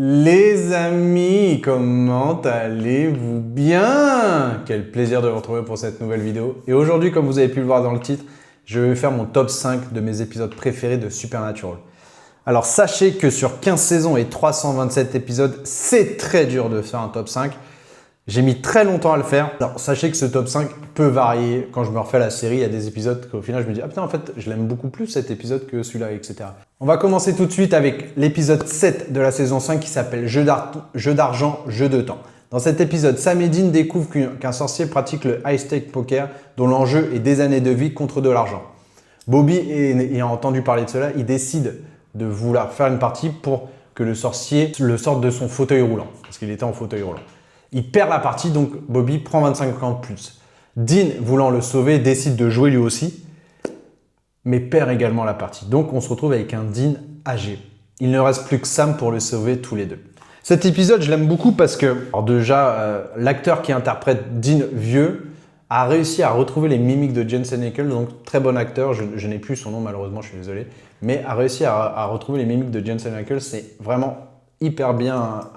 Les amis, comment allez-vous bien? Quel plaisir de vous retrouver pour cette nouvelle vidéo. Et aujourd'hui, comme vous avez pu le voir dans le titre, je vais faire mon top 5 de mes épisodes préférés de Supernatural. Alors sachez que sur 15 saisons et 327 épisodes, c'est très dur de faire un top 5. J'ai mis très longtemps à le faire. Alors sachez que ce top 5 peut varier. Quand je me refais la série, il y a des épisodes qu'au final je me dis « Ah putain, en fait, je l'aime beaucoup plus cet épisode que celui-là, etc. » On va commencer tout de suite avec l'épisode 7 de la saison 5 qui s'appelle Jeu d'argent, jeu de temps. Dans cet épisode, Sam et Dean découvrent qu'un sorcier pratique le high-stake poker dont l'enjeu est des années de vie contre de l'argent. Bobby, ayant entendu parler de cela, il décide de vouloir faire une partie pour que le sorcier le sorte de son fauteuil roulant, parce qu'il était en fauteuil roulant. Il perd la partie, donc Bobby prend 25 ans de plus. Dean, voulant le sauver, décide de jouer lui aussi, mais perd également la partie. Donc on se retrouve avec un Dean âgé. Il ne reste plus que Sam pour le sauver tous les deux. Cet épisode, je l'aime beaucoup parce que, alors déjà, l'acteur qui interprète Dean vieux a réussi à retrouver les mimiques de Jensen Ackles, donc très bon acteur, je n'ai plus son nom malheureusement, je suis désolé, mais a réussi à retrouver les mimiques de Jensen Ackles, c'est vraiment hyper bien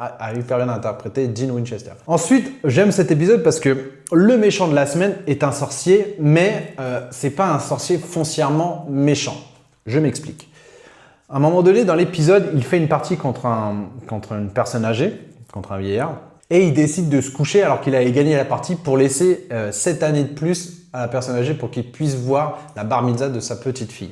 interprété Dean Winchester. Ensuite, j'aime cet épisode parce que le méchant de la semaine est un sorcier, mais c'est pas un sorcier foncièrement méchant. Je m'explique. À un moment donné, dans l'épisode, il fait une partie contre une personne âgée, contre un vieillard, et il décide de se coucher alors qu'il avait gagné la partie pour laisser 7 années de plus à la personne âgée pour qu'il puisse voir la bar mitzvah de sa petite fille.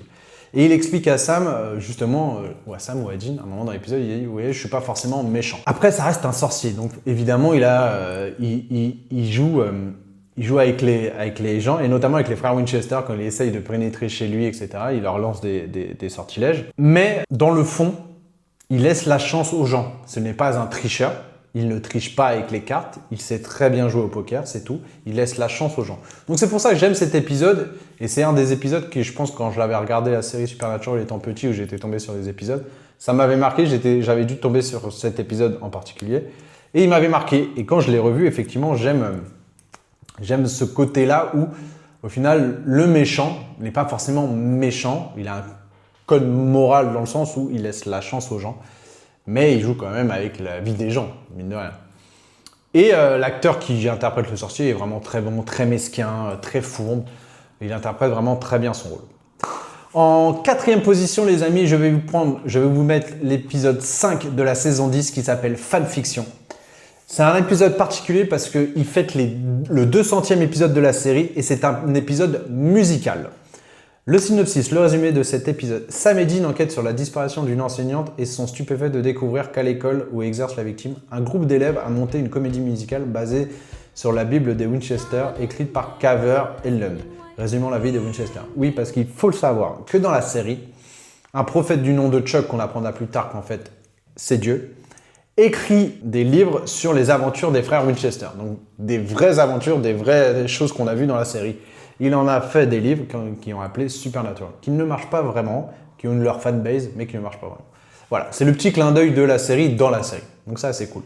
Et il explique à Sam, justement, ou à Sam ou à Dean, à un moment dans l'épisode, il dit « Oui, je suis pas forcément méchant ». Après, ça reste un sorcier, donc évidemment, il joue avec les gens, et notamment avec les frères Winchester, quand il essaye de pénétrer chez lui, etc. Il leur lance des sortilèges. Mais dans le fond, il laisse la chance aux gens. Ce n'est pas un tricheur. Il ne triche pas avec les cartes, il sait très bien jouer au poker, c'est tout. Il laisse la chance aux gens. Donc c'est pour ça que j'aime cet épisode. Et c'est un des épisodes qui, je pense, quand je l'avais regardé la série Supernatural étant petit, où j'étais tombé sur les épisodes, ça m'avait marqué. J'avais dû tomber sur cet épisode en particulier. Et il m'avait marqué. Et quand je l'ai revu, effectivement, j'aime ce côté-là où, au final, le méchant n'est pas forcément méchant. Il a un code moral dans le sens où il laisse la chance aux gens. Mais il joue quand même avec la vie des gens, mine de rien. Et l'acteur qui interprète le sorcier est vraiment très bon, très mesquin, très fourbe. Il interprète vraiment très bien son rôle. En 4e position, les amis, je vais vous mettre l'épisode 5 de la saison 10 qui s'appelle Fanfiction. C'est un épisode particulier parce qu'il fête le 200e épisode de la série et c'est un épisode musical. Le synopsis, le résumé de cet épisode. Sam et Dean enquêtent sur la disparition d'une enseignante et sont stupéfaits de découvrir qu'à l'école où exerce la victime, un groupe d'élèves a monté une comédie musicale basée sur la Bible des Winchester, écrite par Carver Elland, résumant la vie des Winchester. Oui, parce qu'il faut le savoir que dans la série, un prophète du nom de Chuck, qu'on apprendra plus tard qu'en fait c'est Dieu, écrit des livres sur les aventures des frères Winchester. Donc des vraies aventures, des vraies choses qu'on a vues dans la série. Il en a fait des livres qui ont appelé Supernatural, qui ne marchent pas vraiment, qui ont leur fanbase, mais qui ne marchent pas vraiment. Voilà, c'est le petit clin d'œil de la série dans la série. Donc ça, c'est cool.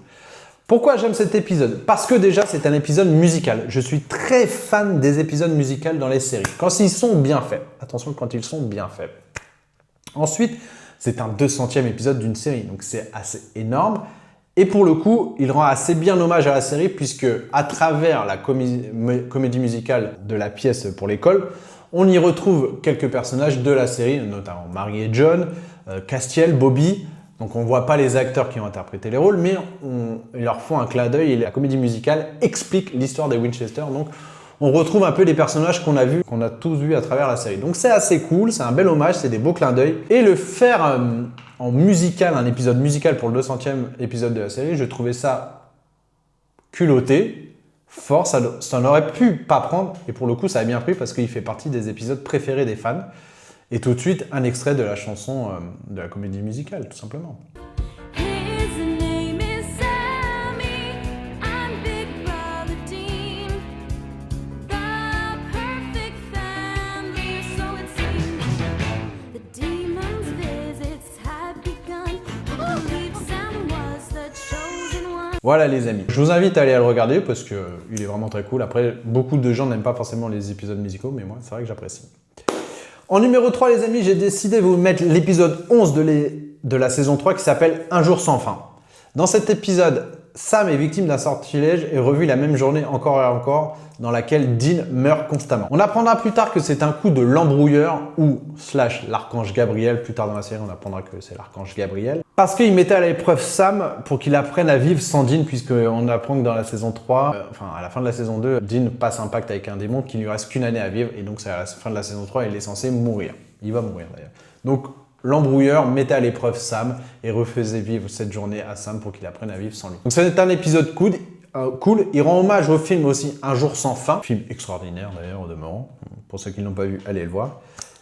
Pourquoi j'aime cet épisode? Parce que déjà, c'est un épisode musical. Je suis très fan des épisodes musicaux dans les séries. Quand ils sont bien faits. Attention, quand ils sont bien faits. Ensuite, c'est un 200e épisode d'une série, donc c'est assez énorme. Et pour le coup, il rend assez bien hommage à la série puisque à travers la comédie musicale de la pièce pour l'école, on y retrouve quelques personnages de la série, notamment Marie et John, Castiel, Bobby. Donc on ne voit pas les acteurs qui ont interprété les rôles, mais ils leur font un clin d'œil et la comédie musicale explique l'histoire des Winchester. Donc on retrouve un peu les personnages qu'on a tous vus à travers la série. Donc c'est assez cool, c'est un bel hommage, c'est des beaux clins d'œil. Et le faire en musical, un épisode musical pour le 200e épisode de la série, je trouvais ça culotté, fort, ça n'aurait pu pas prendre. Et pour le coup, ça a bien pris parce qu'il fait partie des épisodes préférés des fans. Et tout de suite, un extrait de la chanson de la comédie musicale, tout simplement. Voilà les amis, je vous invite à aller le regarder parce qu'il est vraiment très cool. Après, beaucoup de gens n'aiment pas forcément les épisodes musicaux, mais moi, c'est vrai que j'apprécie. En numéro 3, les amis, j'ai décidé de vous mettre l'épisode 11 de la saison 3 qui s'appelle « Un jour sans fin ». Dans cet épisode, Sam est victime d'un sortilège et revit la même journée encore et encore dans laquelle Dean meurt constamment. On apprendra plus tard que c'est un coup de l'embrouilleur ou / l'archange Gabriel. Plus tard dans la série, on apprendra que c'est l'archange Gabriel. Parce qu'il mettait à l'épreuve Sam pour qu'il apprenne à vivre sans Dean, puisqu'on apprend que dans la saison 3, à la fin de la saison 2, Dean passe un pacte avec un démon qu'il lui reste qu'une année à vivre. Et donc, c'est à la fin de la saison 3, il est censé mourir. Il va mourir d'ailleurs. Donc, l'embrouilleur mettait à l'épreuve Sam et refaisait vivre cette journée à Sam pour qu'il apprenne à vivre sans lui. Donc c'est un épisode cool. Il rend hommage au film aussi Un jour sans fin. Film extraordinaire d'ailleurs au demeurant. Pour ceux qui ne l'ont pas vu, allez le voir.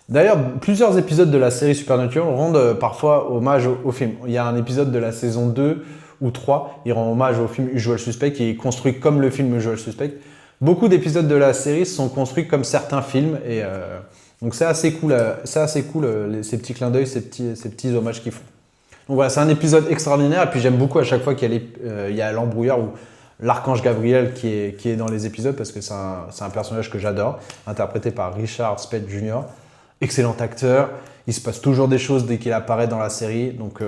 D'ailleurs, plusieurs épisodes de la série Supernatural rendent parfois hommage au film. Il y a un épisode de la saison 2 ou 3, il rend hommage au film Usual Suspect qui est construit comme le film Usual Suspect. Beaucoup d'épisodes de la série sont construits comme certains films et donc c'est assez cool, ces petits clins d'œil, ces petits hommages qu'ils font. Donc voilà, c'est un épisode extraordinaire et puis j'aime beaucoup à chaque fois qu'il y a l'embrouilleur ou l'archange Gabriel qui est dans les épisodes parce que c'est un personnage que j'adore, interprété par Richard Speight Jr. Excellent acteur, il se passe toujours des choses dès qu'il apparaît dans la série, donc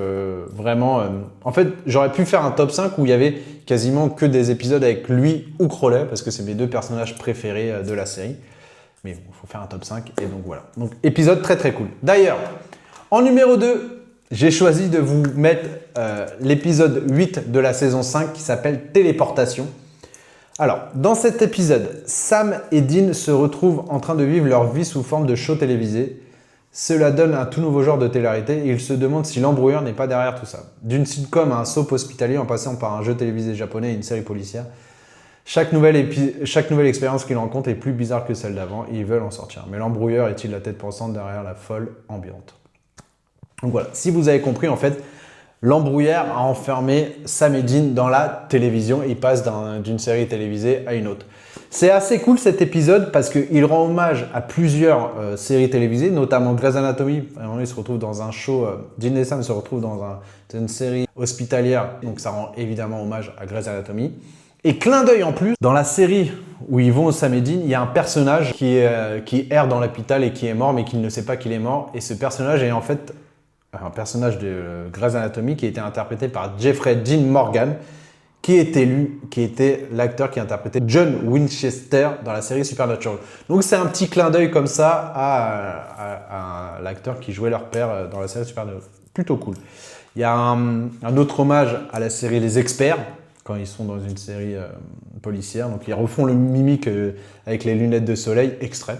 vraiment, en fait j'aurais pu faire un top 5 où il y avait quasiment que des épisodes avec lui ou Crowley parce que c'est mes deux personnages préférés de la série. Mais bon, il faut faire un top 5 et donc voilà. Donc épisode très très cool. D'ailleurs, en numéro 2, j'ai choisi de vous mettre l'épisode 8 de la saison 5 qui s'appelle Téléportation. Alors, dans cet épisode, Sam et Dean se retrouvent en train de vivre leur vie sous forme de show télévisé. Cela donne un tout nouveau genre de télé-réalité et ils se demandent si l'embrouilleur n'est pas derrière tout ça. D'une sitcom à un soap hospitalier en passant par un jeu télévisé japonais et une série policière, chaque nouvelle expérience qu'ils rencontrent est plus bizarre que celle d'avant et ils veulent en sortir. Mais l'embrouilleur est-il la tête pensante derrière la folle ambiante? Donc voilà, si vous avez compris, en fait, l'embrouilleur a enfermé Sam et Dean dans la télévision et il passe d'une série télévisée à une autre. C'est assez cool cet épisode parce qu'il rend hommage à plusieurs séries télévisées, notamment Grey's Anatomy. À un moment, il se retrouve dans un show, Dean et Sam se retrouvent dans une série hospitalière, donc ça rend évidemment hommage à Grey's Anatomy. Et clin d'œil en plus, dans la série où ils vont au Sam et Dean, il y a un personnage qui erre dans l'hôpital et qui est mort, mais qui ne sait pas qu'il est mort. Et ce personnage est en fait un personnage de Grey's Anatomy qui a été interprété par Jeffrey Dean Morgan, qui était l'acteur qui interprétait John Winchester dans la série Supernatural. Donc c'est un petit clin d'œil comme ça à l'acteur qui jouait leur père dans la série Supernatural. Plutôt cool. Il y a un autre hommage à la série Les Experts, quand ils sont dans une série policière. Donc ils refont le mimique avec les lunettes de soleil, extrait.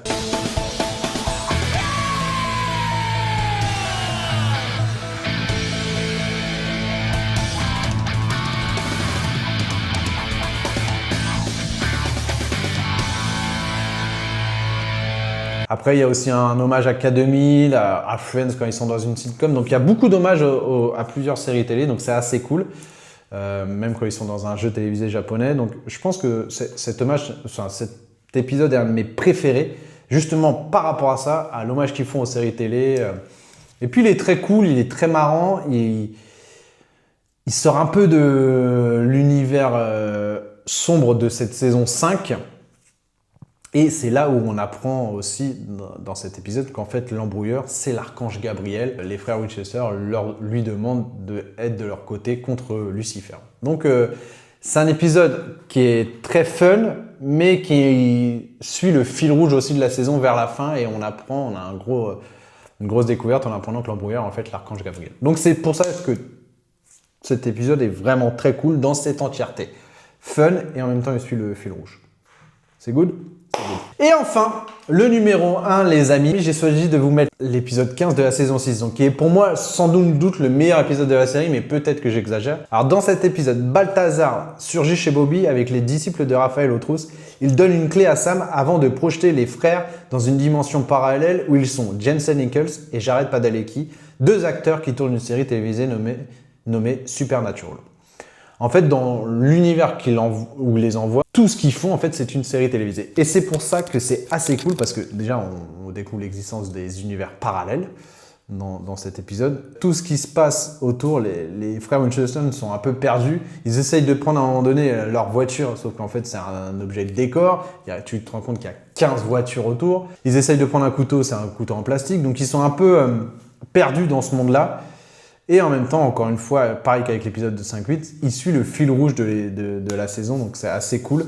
Après, il y a aussi un hommage à K2000, à Friends quand ils sont dans une sitcom. Donc il y a beaucoup d'hommages à plusieurs séries télé, donc c'est assez cool. Même quand ils sont dans un jeu télévisé japonais. Donc je pense que cet épisode est un de mes préférés, justement par rapport à ça, à l'hommage qu'ils font aux séries télé. Et puis il est très cool, il est très marrant, il sort un peu de l'univers sombre de cette saison 5. Et c'est là où on apprend aussi dans cet épisode qu'en fait l'embrouilleur c'est l'archange Gabriel. Les frères Winchester lui demandent d'être de leur côté contre Lucifer. Donc c'est un épisode qui est très fun mais qui suit le fil rouge aussi de la saison vers la fin et on a une grosse découverte en apprenant que l'embrouilleur est en fait l'archange Gabriel. Donc c'est pour ça que cet épisode est vraiment très cool dans cette entièreté. Fun et en même temps il suit le fil rouge. C'est good? Et enfin, le numéro 1, les amis, j'ai choisi de vous mettre l'épisode 15 de la saison 6, donc qui est pour moi sans doute le meilleur épisode de la série, mais peut-être que j'exagère. Alors dans cet épisode, Balthazar surgit chez Bobby avec les disciples de Raphaël aux trousses. Il donne une clé à Sam avant de projeter les frères dans une dimension parallèle où ils sont Jensen Ackles et Jared Padalecki, deux acteurs qui tournent une série télévisée nommée Supernatural. En fait, dans l'univers où ils les envoient, tout ce qu'ils font, en fait, c'est une série télévisée. Et c'est pour ça que c'est assez cool, parce que déjà, on découvre l'existence des univers parallèles dans cet épisode. Tout ce qui se passe autour, les frères Winchester sont un peu perdus. Ils essayent de prendre à un moment donné leur voiture, sauf qu'en fait, c'est un objet de décor. Tu te rends compte qu'il y a 15 voitures autour. Ils essayent de prendre un couteau, c'est un couteau en plastique. Donc, ils sont un peu perdus dans ce monde-là. Et en même temps, encore une fois, pareil qu'avec l'épisode de 5-8, il suit le fil rouge de la saison, donc c'est assez cool.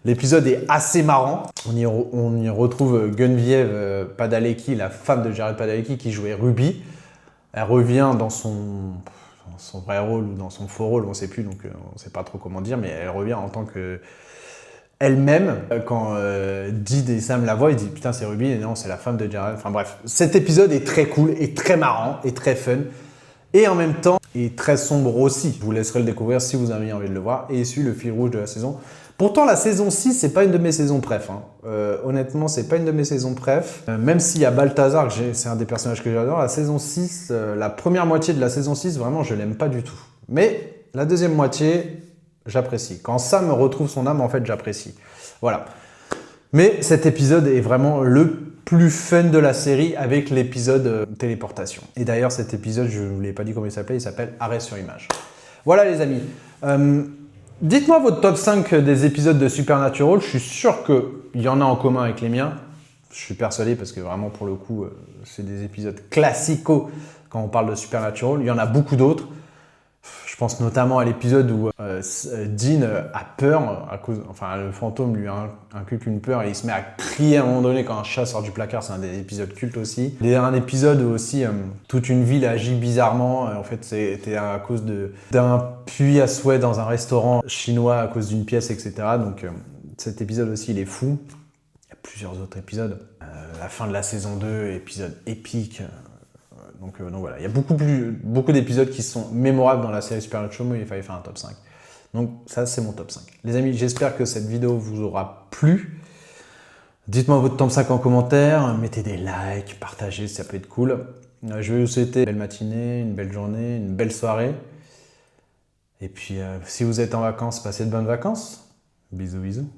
L'épisode est assez marrant. On y retrouve Geneviève Padalecki, la femme de Jared Padalecki qui jouait Ruby. Elle revient dans son vrai rôle ou dans son faux rôle, on ne sait plus, donc on ne sait pas trop comment dire, mais elle revient en tant que elle-même. Quand Did et Sam la voient, ils disent « Putain, c'est Ruby » et non, c'est la femme de Jared. Enfin bref, cet épisode est très cool, et très marrant, et très fun. Et en même temps, est très sombre aussi. Je vous laisserai le découvrir si vous avez envie de le voir. Et il suit le fil rouge de la saison. Pourtant, la saison 6, c'est pas une de mes saisons préf. Honnêtement, c'est pas une de mes saisons préf. Même s'il y a Balthazar, c'est un des personnages que j'adore, la saison 6, la première moitié de la saison 6, vraiment, je l'aime pas du tout. Mais la deuxième moitié, j'apprécie. Quand Sam retrouve son âme, en fait, j'apprécie. Voilà. Mais cet épisode est vraiment le plus fun de la série avec l'épisode téléportation. Et d'ailleurs, cet épisode, je ne vous l'ai pas dit comment il s'appelle Arrêt sur image. Voilà les amis. Dites-moi votre top 5 des épisodes de Supernatural. Je suis sûr qu'il y en a en commun avec les miens. Je suis persuadé parce que vraiment pour le coup, c'est des épisodes classicaux quand on parle de Supernatural. Il y en a beaucoup d'autres. Je pense notamment à l'épisode où Dean a peur, le fantôme lui inculque une peur et il se met à crier à un moment donné quand un chat sort du placard. C'est un des épisodes cultes aussi. Il y a un épisode où aussi toute une ville agit bizarrement. En fait, c'était à cause d'un puits à souhait dans un restaurant chinois à cause d'une pièce, etc. Donc cet épisode aussi, il est fou. Il y a plusieurs autres épisodes. La fin de la saison 2, épisode épique. Donc voilà, il y a beaucoup d'épisodes qui sont mémorables dans la série Supernatural, mais il fallait faire un top 5. Donc ça, c'est mon top 5. Les amis, j'espère que cette vidéo vous aura plu. Dites-moi votre top 5 en commentaire, mettez des likes, partagez, ça peut être cool. Je vais vous souhaiter une belle matinée, une belle journée, une belle soirée. Et puis, si vous êtes en vacances, passez de bonnes vacances. Bisous, bisous.